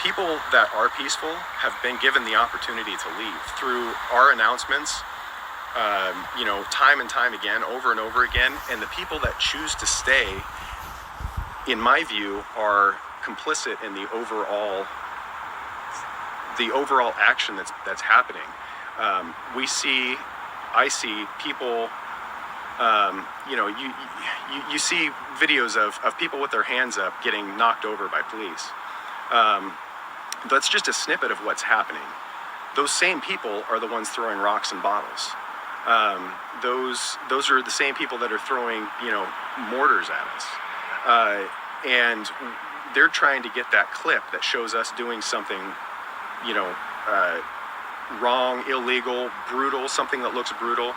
people that are peaceful have been given the opportunity to leave through our announcements, time and time again, over and over again. And the people that choose to stay, in my view, are complicit in the overall action that's happening. I see people. You see videos of people with their hands up getting knocked over by police. That's just a snippet of what's happening. Those same people are the ones throwing rocks and bottles. Those are the same people that are throwing, mortars at us. And they're trying to get that clip that shows us doing something, wrong, illegal, brutal, something that looks brutal.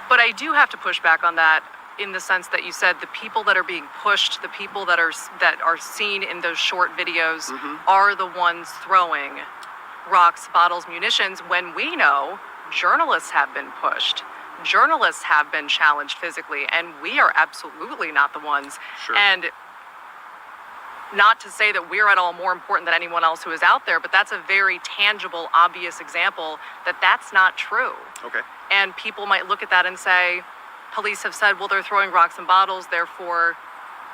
But I do have to push back on that in the sense that you said the people that are being pushed, the people that are seen in those short videos are the ones throwing rocks, bottles, munitions, when we know journalists have been pushed. Journalists have been challenged physically, and we are absolutely not the ones. Sure. And not to say that we're at all more important than anyone else who is out there, but that's a very tangible, obvious example that that's not true. Okay. And people might look at that and say, police have said, well, they're throwing rocks and bottles, therefore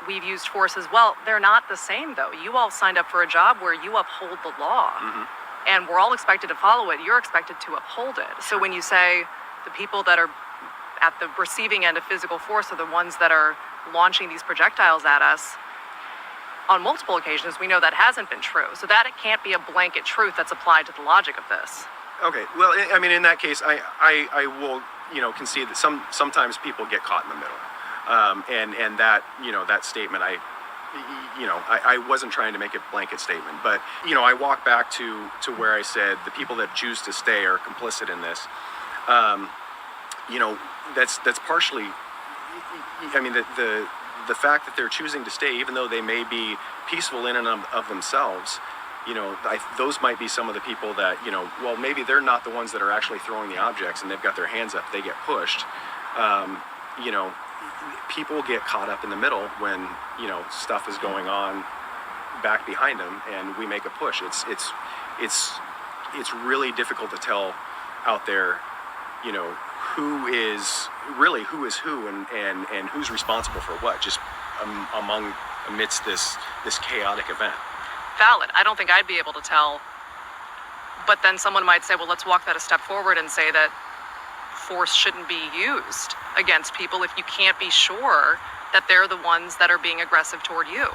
we've used force as well. They're not the same, though. You all signed up for a job where you uphold the law. And we're all expected to follow it. You're expected to uphold it. So when you say the people that are at the receiving end of physical force are the ones that are launching these projectiles at us, on multiple occasions, we know that hasn't been true. So that it can't be a blanket truth that's applied to the logic of this. Okay. Well, I mean, in that case, I will, concede that sometimes people get caught in the middle. And that, that statement, I wasn't trying to make a blanket statement, but, I walk back to where I said the people that choose to stay are complicit in this. That's partially, I mean, the fact that they're choosing to stay, even though they may be peaceful in and of themselves, those might be some of the people that, well, maybe they're not the ones that are actually throwing the objects and they've got their hands up, they get pushed. People get caught up in the middle when, stuff is going on back behind them and we make a push. It's really difficult to tell out there, who is who and who's responsible for what, just amidst this chaotic event. Valid. I don't think I'd be able to tell. But then someone might say, well, let's walk that a step forward and say that force shouldn't be used against people if you can't be sure that they're the ones that are being aggressive toward you.